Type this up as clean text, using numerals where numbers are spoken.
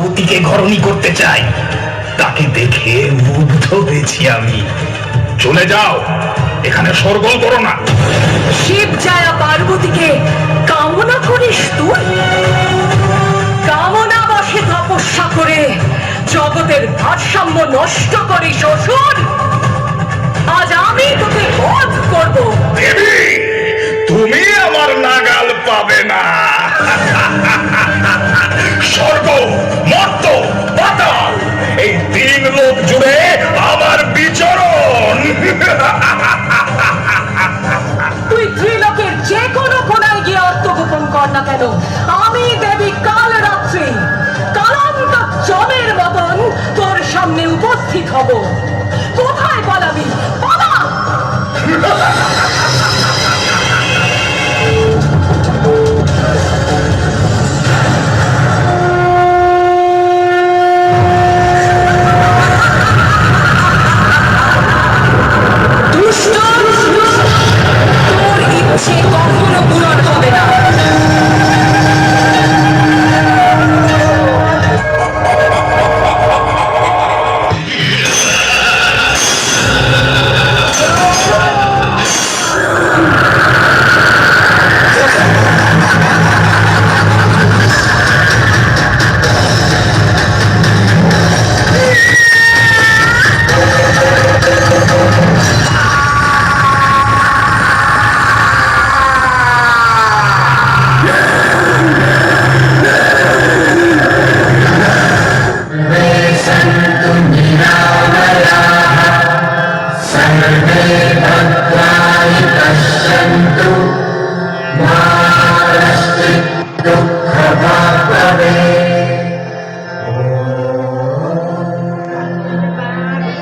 পার্বতীকে ঘরণী করতে চাই। তাকে দেখে মুগ্ধ হয়েছি আমি। চলে যাও, এখানে শোরগোল করো না। শিব জায়া পার্বতীকে কামনা করিস তুই? কামনা বসে তপস্যা করে জগতের ভারসাম্য নষ্ট করিস অসুর। আজ আমি তোকে বধ করব। দেবী, তুমি আমার নাগাল পাবে না। স্বর্গ, মর্ত, পাতাল, এই তিন লোক জুড়ে আমার বিচরণ। তুই ত্রিলোকের যে কোনো কোনায় গিয়ে আত্মগোপন কর না কেন, আমি দেবী কাল রাত্রি কালান্ত জমের মতন তোর সামনে উপস্থিত হব। কোথায় পালাবি?